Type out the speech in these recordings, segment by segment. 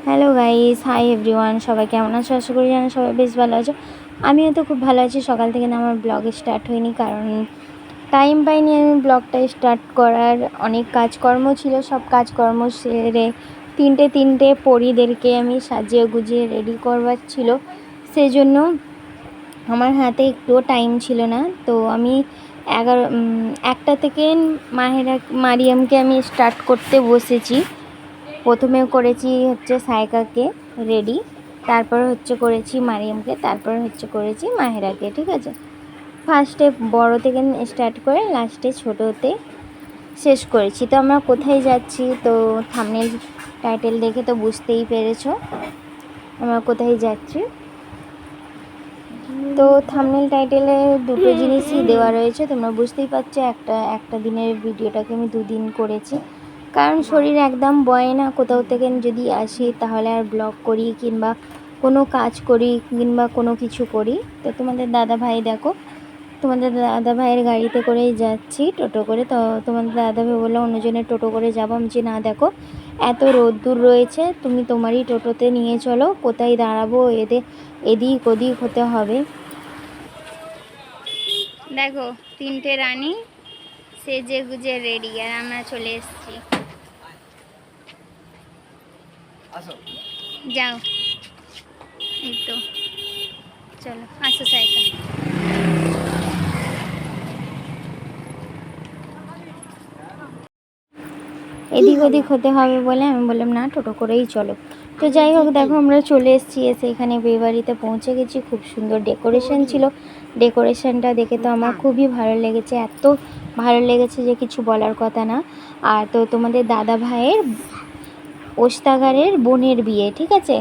Hello guys, hi everyone. সবাই কেমন আছো? আশা করি জানো সবাই বেশ ভালো আছো। আমিও তো খুব ভালো আছি। সকাল থেকে না আমার ব্লগ স্টার্ট হয়নি, কারণ টাইম পাইনি আমি ব্লগটা স্টার্ট করার। অনেক কাজকর্ম ছিল, সব কাজকর্ম সেরে তিনটে পরীদেরকে আমি সাজিয়ে গুজিয়ে রেডি করবার ছিল, সেই জন্য আমার হাতে একটুও টাইম ছিল না। তো আমি 1টা থেকে মারিয়ামকে আমি স্টার্ট করতে বসেছি। প্রথমে করেছি হচ্ছে সায়কাকে রেডি, তারপর হচ্ছে করেছি মারিয়ামকে, তারপর হচ্ছে করেছি মাহেরাকে। ঠিক আছে, ফার্স্টে বড় থেকে স্টার্ট করে লাস্টে ছোটোতে শেষ করেছি। তো আমরা কোথায় যাচ্ছি, তো থাম্বনেল টাইটেল দেখে তো বুঝতেই পেরেছো আমরা কোথায় যাচ্ছি। তো থাম্বনেল টাইটেলে দুটো জিনিসই দেওয়া রয়েছে, তোমরা বুঝতেই পারছো। একটা দিনের ভিডিওটাকে আমি 2 দিন করেছি, কারণ শরীর একদম বয় না। কোথাও থেকে যদি আসি তাহলে আর ব্লগ করি কিংবা কোনো কাজ করি কিংবা কোনো কিছু করি। তো তোমাদের দাদা ভাই দেখো, তোমাদের দাদা ভাইয়ের গাড়িতে করেই যাচ্ছি, টোটো করে। তো তোমাদের দাদা ভাই বললো অন্যজনের টোটো করে যাবো। আমি যে না, দেখো এত রোদ্দুর রয়েছে, তুমি তোমারই টোটোতে নিয়ে চলো, কোথায় দাঁড়াবো, এদিক ওদিক হতে হবে। দেখো 3টে রানী সেজে গুজে রেডি, আর আমরা চলে এসেছি। যাও, এই তো চলো, আসো সাইকেল। এদিক ওদিক হতে হবে বলে আমি বললাম না, টোটো করেই চলো। তো যাই হোক, দেখো আমরা চলে এসেছি। এখানে বিয়েবাড়িতে পৌঁছে গেছি। খুব সুন্দর ডেকোরেশন ছিল। ডেকোরেশনটা দেখে তো আমার খুবই ভালো লেগেছে, এত ভালো লেগেছে যে কিছু বলার কথা না। আর তো তোমাদের দাদা ভাইয়ের ওস্তাগারের বোনের বিয়ে, ঠিক আছে।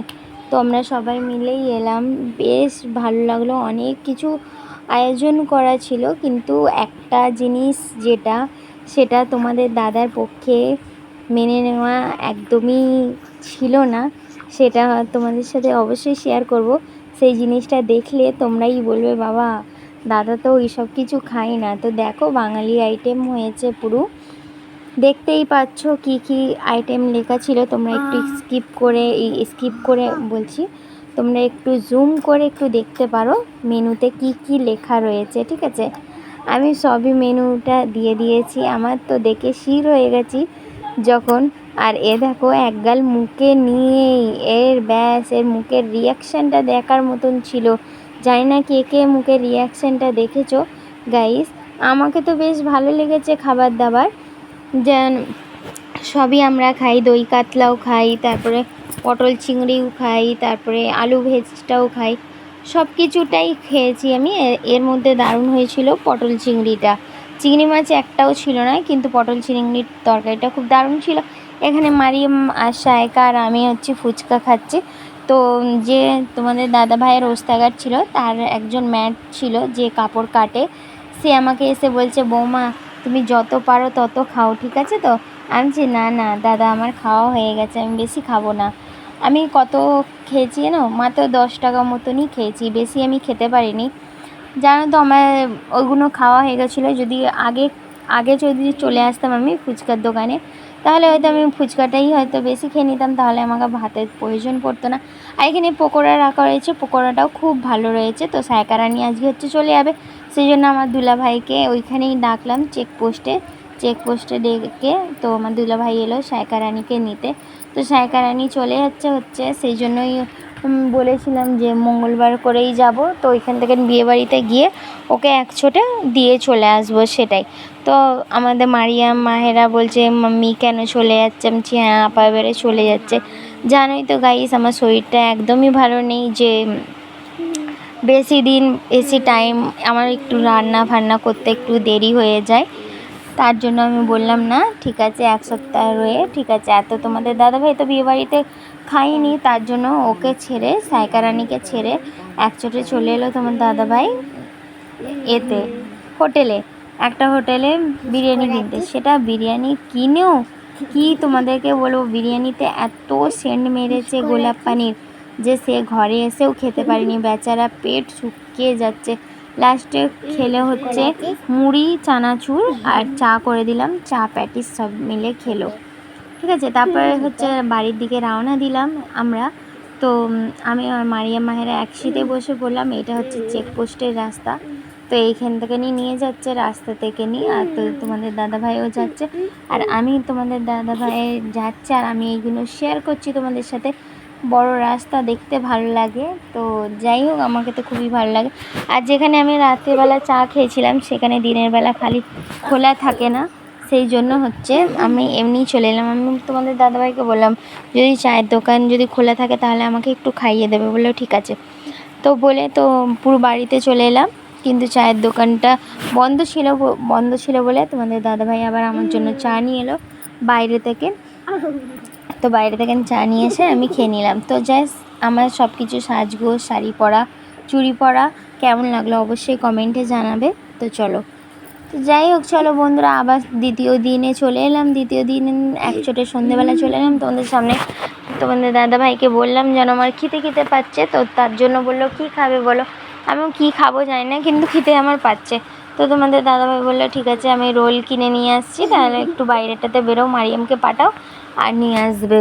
তো আমরা সবাই মিলেই এলাম, বেশ ভালো লাগলো। অনেক কিছু আয়োজন করা ছিল, কিন্তু একটা জিনিস সেটা তোমাদের দাদার পক্ষে মেনে নেওয়া একদমই ছিল না। সেটা তোমাদের সাথে অবশ্যই শেয়ার করব। সেই জিনিসটা দেখলে তোমরাই বলবে বাবা, দাদা তো এইসব কিছু খায় না। তো দেখো, বাঙালি আইটেম হয়েছে পুরো, দেখতেই পাচ্ছ কি কি আইটেম লেখা ছিল। তোমরা একটু স্কিপ করে বলছি, তোমরা একটু জুম করে একটু দেখতে পারো মেনুতে কি কি লেখা রয়েছে, ঠিক আছে। আমি সবই মেনুটা দিয়ে দিয়েছি। আমার তো দেখে শির হয়ে গেছি যখন। আর দেখো, একগাল মুখে নিয়েই এর মুখের রিয়াকশানটা দেখার মতন ছিল। জানি না কে কে মুখের রিয়াকশানটা দেখেছো গাইস। আমাকে তো বেশ ভালো লেগেছে খাবার দাবার। যেন সবই আমরা খাই, দই কাতলাও খাই, তারপরে পটল চিংড়িও খাই, তারপরে আলু ভেজটাও খাই, সব কিছুটাই খেয়েছি আমি। এর মধ্যে দারুণ হয়েছিল পটল চিংড়িটা। চিংড়ি মাছ একটাও ছিল না, কিন্তু পটল চিংড়ির তরকারিটা খুব দারুণ ছিল। এখানে মারিয়াম আর সায়কা আর আমি হচ্ছে ফুচকা খাচ্ছি। তো যে তোমাদের দাদা ভাইয়ের ওস্তাগার ছিল, তার একজন ম্যাট ছিল যে কাপড় কাটে, সে আমাকে এসে বলছে বৌমা তুমি যত পারো তত খাও, ঠিক আছে। তো আমি বলছি না না দাদা, আমার খাওয়া হয়ে গেছে, আমি বেশি খাবো না। আমি কত খেয়েছি জানো, মাত্র 10 টাকা মতনই খেয়েছি, বেশি আমি খেতে পারিনি। জানো তো, আমার ওইগুলো খাওয়া হয়ে গেছিলো। যদি আগে যদি চলে আসতাম আমি ফুচকার দোকানে, তাহলে হয়তো আমি ফুচকাটাই হয়তো বেশি খেয়ে নিতাম, তাহলে আমাকে ভাতের প্রয়োজন পড়তো না। আর এখানে পকোড়া রাখা রয়েছে, পকোড়াটাও খুব ভালো রয়েছে। তো সায়কা রানী আজকে হচ্ছে চলে যাবে, সেই জন্য আমার দুলাভাইকে ওইখানেই ডাকলাম চেকপোস্টে ডেকে। তো আমার দুলাভাই এলো সায়কা রানীকে নিতে। তো সায়কা রানী চলে হচ্ছে সেই জন্যই বলেছিলাম যে মঙ্গলবার করেই যাব। তো ওইখান থেকে বিয়েবাড়িতে গিয়ে ওকে এক ছোটে দিয়ে চলে আসবো, সেটাই। তো আমাদের মারিয়াম মাহেরা বলছে মাম্মি কেন চলে যাচ্ছে? আমি বলছি হ্যাঁ আপা এবারে চলে যাচ্ছে। জানোই তো গাইস, আমার শরীরটা একদমই ভালো নেই, যে বেশি টাইম আমার একটু রান্না ফান্না করতে একটু দেরি হয়ে যায়। তার জন্য আমি বললাম না ঠিক আছে, 1 সপ্তাহ রয়ে ঠিক আছে। এত তোমাদের দাদাভাই তো বিয়েবাড়িতে খাইনি, তার জন্য ওকে ছেড়ে সায়কা রানীকে ছেড়ে একচোটে চলে এলো তোমার দাদাভাই একটা হোটেলে বিরিয়ানি কিনতে। সেটা বিরিয়ানি কিনেও কি তোমাদেরকে বলবো, বিরিয়ানিতে এত সেন্ট মেরেছে গোলাপ পানির যে সে ঘরে এসেও খেতে পারিনি, বেচারা পেট শুকিয়ে যাচ্ছে। লাস্টে খেলে হচ্ছে মুড়ি চানাচুর আর চা করে দিলাম, চা প্যাটিস সব মিলে খেলো। ঠিক আছে। তারপরে হচ্ছে বাড়ির দিকে রওনা দিলাম আমরা। তো আমি আর মারিয়াম মাহেরা একসাথে বসে পড়লাম। এটা হচ্ছে চেকপোস্টের রাস্তা, তো এইখান থেকে নিয়ে যাচ্ছে, রাস্তা থেকে নিয়ে। আর তো তোমাদের দাদাভাইও যাচ্ছে, আর আমি তোমাদের দাদাভাই যাচ্ছে, আর আমি এইগুলো শেয়ার করছি তোমাদের সাথে। বড় রাস্তা, দেখতে ভালো লাগে। তো যাই হোক, আমাকে তো খুবই ভালো লাগে। আর যেখানে আমি রাত্রিবেলা চা খেয়েছিলাম সেখানে দিনের বেলা খালি খোলা থাকে না, সেই জন্য হচ্ছে আমি এমনি চলে এলাম। আমি তোমাদের দাদাভাইকে বললাম যদি চায়ের দোকান যদি খোলা থাকে তাহলে আমাকে একটু খাইয়ে দেবে, বললো ঠিক আছে। তো বলে তো পুরো বাড়িতে চলে এলাম, কিন্তু চায়ের দোকানটা বন্ধ ছিল বলে তোমাদের দাদাভাই আবার আমার জন্য চা নিয়ে এলো বাইরে থেকে। তো বাইরে থেকে চা নিয়ে এসে আমি খেয়ে নিলাম। তো জাস্ট আমার সব কিছু সাজগোজ, শাড়ি পরা, চুড়ি পরা কেমন লাগলো অবশ্যই কমেন্টে জানাবে। তো চলো, তো যাই হোক, চলো বন্ধুরা, আবার দ্বিতীয় দিনে চলে এলাম। দ্বিতীয় দিন একচোটে সন্ধেবেলা চলে এলাম তোমাদের সামনে। তোমাদের দাদাভাইকে বললাম যেন আমার খেতে পাচ্ছে, তো তার জন্য বললো কী খাবে বলো। আমি কী খাবো জানি না, কিন্তু খেতে আমার পাচ্ছে। তো তোমাদের দাদাভাই বললো ঠিক আছে, আমি রোল কিনে নিয়ে আসছি, তাহলে একটু বাইরেটাতে বেরো, মারিয়ামকে পাঠাও আর নিয়ে আসবে।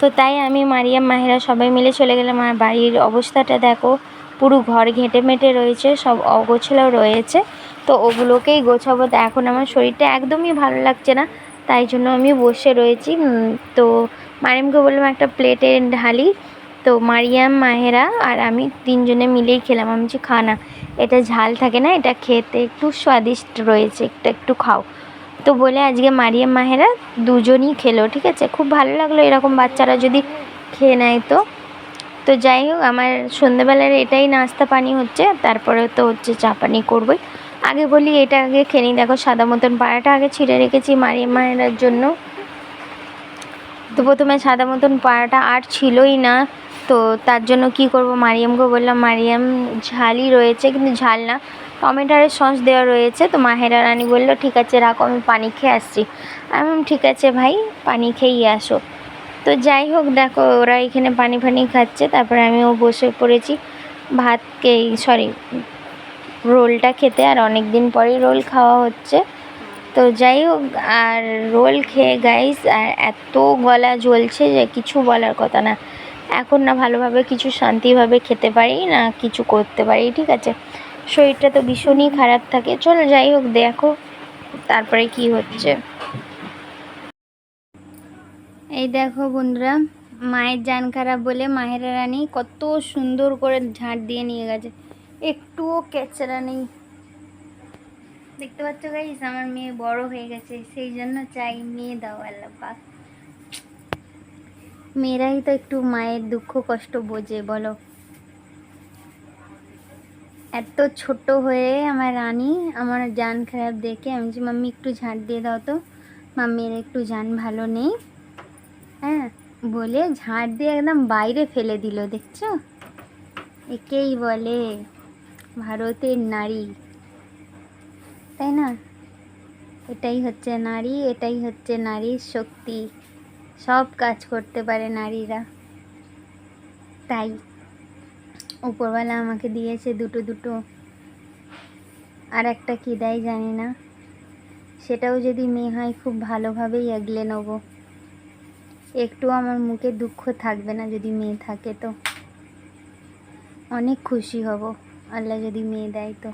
তো তাই আমি মারিয়াম মাহেরা সবাই মিলে চলে গেলাম। আর বাড়ির অবস্থাটা দেখো, পুরো ঘর ঘেঁটে মেটে রয়েছে, সব অগোছালো রয়েছে। তো ওগুলোকেই গোছাবো। তো এখন আমার শরীরটা একদমই ভালো লাগছে না, তাই জন্য আমি বসে রয়েছি। তো মারিয়ামকে বললাম একটা প্লেটে ঢালি। তো মারিয়াম, মাহেরা আর আমি তিনজনে মিলেই খেলাম। আমি যে খানা, এটা ঝাল থাকে না, এটা খেতে একটু স্বাদিষ্ট রয়েছে, একটু খাও। তো বলে আজকে মারিয়াম মাহেরা দুজনই খেলো, ঠিক আছে। খুব ভালো লাগলো এরকম বাচ্চারা যদি খেয়ে নেয়। তো তো যাই হোক, আমার সন্ধ্যেবেলার এটাই নাস্তা পানি হচ্ছে, তারপরে তো হচ্ছে চা পানি করবোই। আগে বলি এটা আগে খেয়ে নিই। দেখো সাদা মতন পাড়াটা আগে ছিঁড়ে রেখেছি মারিয়াম মাহেরার জন্য। তো প্রথমে সাদা মতন পাড়াটা আর ছিলই না, তো তার জন্য কি করব, মারিয়ামকে বললাম মারিয়াম ঝালই রয়েছে, কিন্তু ঝাল না, টমেটোর সস দেওয়া রয়েছে। তো মাহেরা রানী বললো ঠিক আছে রাখো, আমি পানি খেয়ে আসছি। আমি ঠিক আছে ভাই, পানি খেয়েই আসো। তো যাই হোক, দেখো ওরা এখানে পানি ফানি খাচ্ছে, তারপরে আমিও বসে পড়েছি রোলটা খেতে। আর অনেক দিন পরেই রোল খাওয়া হচ্ছে। তো যাই হোক, আর রোল খেয়ে গাইস আর এত গলা জ্বলছে যে কিছু বলার কথা না। এখন না ভালোভাবে কিছু শান্তিভাবে খেতে পারি না কিছু করতে পারি, ঠিক আছে। শরীরটা তো ভীষণই খারাপ থাকে। চলো যাই হোক, দেখো তারপরে কি হচ্ছে। এই দেখো বন্ধুরা, মায়ের জান খারাপ বলে মাহেরা রানী কত সুন্দর করে ঝাঁট দিয়ে নিয়ে গেছে, একটুও কেচড়া নেই। দেখতে পাচ্ছ গাইস, আমার মেয়ে বড় হয়ে গেছে, সেই জন্য চাই মেয়ে দাও আল্লাহ পাক। মেয়েরাই তো একটু মায়ের দুঃখ কষ্ট বোঝে বলো। এত ছোট হয়ে আমার রানী আমার জান খারাপ দেখে আমি যে মাম্মি একটু ঝাঁট দিয়ে দাও তো, মাম্মির একটু জান ভালো নেই, হ্যাঁ বলে ঝাঁট দিয়ে একদম বাইরে ফেলে দিল। দেখছো, একেই বলে ভারতের নারী, তাই না? এটাই হচ্ছে নারী, এটাই হচ্ছে নারীর শক্তি, সব কাজ করতে পারে নারীরা। তাই উপরওয়ালা আমাকে দিয়েছে দুটো, আর একটা কী দেয় জানি না, সেটাও যদি মেয়ে হয় খুব ভালোভাবেই এগলে নেব। একটু আমার মুখে দুঃখ থাকবে না যদি মেয়ে থাকে, তো অনেক খুশি হব আল্লাহ যদি মেয়ে দেয়। তো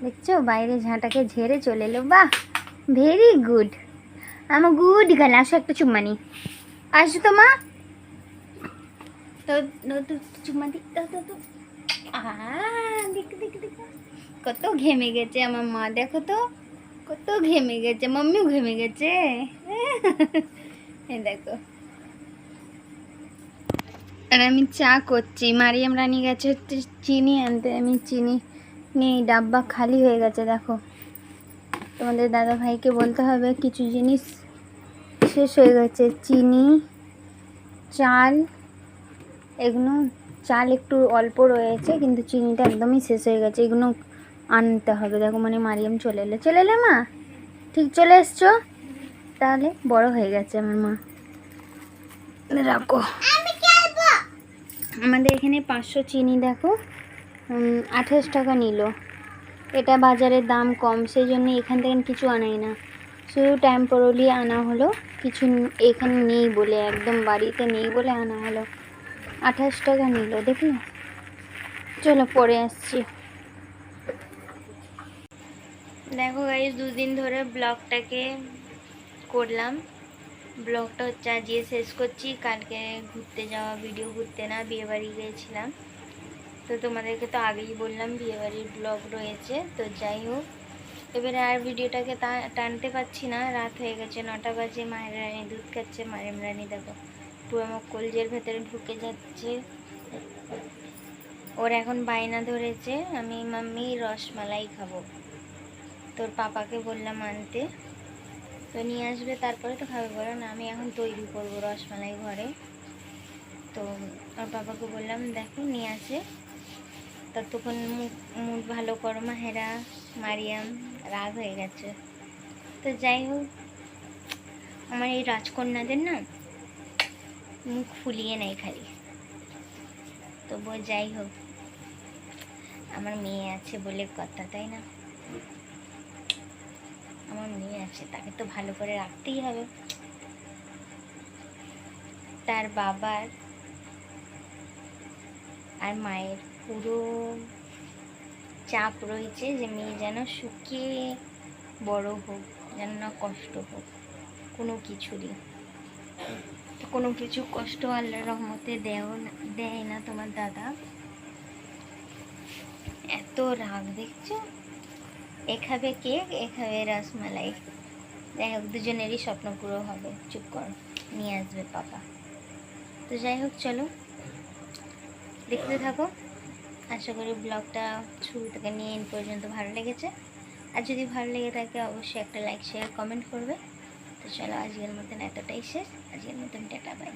দেখছো বাইরে ঝাঁটাকে ঝেড়ে চলে এলো, বাহ ভেরি গুড, আমার গুড গার্ল। আসো একটা চুম্মা নি, আসো তো মা, তো চুম্মা দি, তো দেখ কত ঘেমে গেছে আমার মা, দেখো তো কত ঘেমে গেছে, মাম্মিও ঘেমে গেছে। এই দেখো, আর আমি চা করছি। মারিয়াম রানী গেছে হচ্ছে চিনি আনতে, আমি চিনি নেই, ডাব্বা খালি হয়ে গেছে। দেখো তোমাদের দাদা ভাইকে বলতে হবে, কিছু জিনিস শেষ হয়ে গেছে, চিনি, চাল, এগুলো চাল একটু অল্প রয়েছে, কিন্তু চিনিটা একদমই শেষ হয়ে গেছে, এগুলো আনতে হবে। দেখো মানে মারিয়াম চলে এলে মা, ঠিক চলে এসছো, তাহলে বড় হয়ে গেছে আমার মা। রাখো, আমাদের এখানে 500 চিনি দেখো 28 টাকা নিল। এটা বাজারের দাম কম, সেই জন্য এখান থেকে কিছু আনাই না, শুধু টেম্পোরারি আনা হলো, কিছু এখানে নেই বলে, একদম বাড়িতে নেই বলে আনা হলো। 28 টাকা নিল, দেখুন। চলো পরে আসছি। দেখো গাইস, 2 দিন ধরে ব্লগটাকে করলাম। ব্লগটা হচ্ছে আজকে শেষ করছি। কালকে ঘুরতে যাওয়া ভিডিও, ঘুরতে না, বিয়েবাড়ি গিয়েছিলাম। তো তোমাদেরকে তো আগেই বললাম বিয়েবাড়ির ব্লগ রয়েছে। তো যাই হোক, এবারে আর ভিডিওটাকে টানতে পারছি না, রাত হয়ে গেছে, 9টা বাজে। মায়ের রানী দুধ খাচ্ছে। মায়ের রানী দেখো পুরো আমার কলজের ভেতরে ঢুকে যাচ্ছে। ওর এখন বায়না ধরেছে আমি মাম্মি রসমালাই খাবো। তোর পাপাকে বললাম আনতে, তো নিয়ে আসবে, তারপরে তো খাবে। বলো না, আমি এখন তৈরি করবো রসমালাই ঘরে। তো ওর পাপাকে বললাম দেখো নিয়ে আসে, ততক্ষণ মুড ভালো করো। মাহেরা, মারিয়াম রাগ হয়ে গেছে। তো যাই হোক, আমার এই রাজকন্যাদের না মুখ ফুলিয়ে নেয় খালি। তবু যাই হোক, আমার মেয়ে আছে বলে কথা, তাই না? আমার মেয়ে আছে, তাকে তো ভালো করে রাখতেই হবে। তার বাবার আর মায়ের পুরো চাপ রয়েছে যে মেয়ে যেন সুখে বড় হোক, যেন না কষ্ট হোক কোনো কিছুরই। তো কোনো কিছু কষ্ট আল্লাহর রহমতে দেয় না তোমার দাদা। এত রাগ দেখছো। এ খাবে কেক, এ খাবে রসমালাই। যাই হোক, দুজনেরই স্বপ্ন পুরো হবে। চুপ করো, নিয়ে আসবে পাপা। তো যাই হোক, চলো দেখতে থাকো। আশা করি ব্লগটা শুরু থেকে নিয়ে এন্ড পর্যন্ত ভালো লেগেছে। আর যদি ভালো লেগে থাকে অবশ্যই একটা লাইক, শেয়ার, কমেন্ট করবে। তো চলো, আজকের মতন এতটাই শেষ। আজকের মতন টাটা, বাই।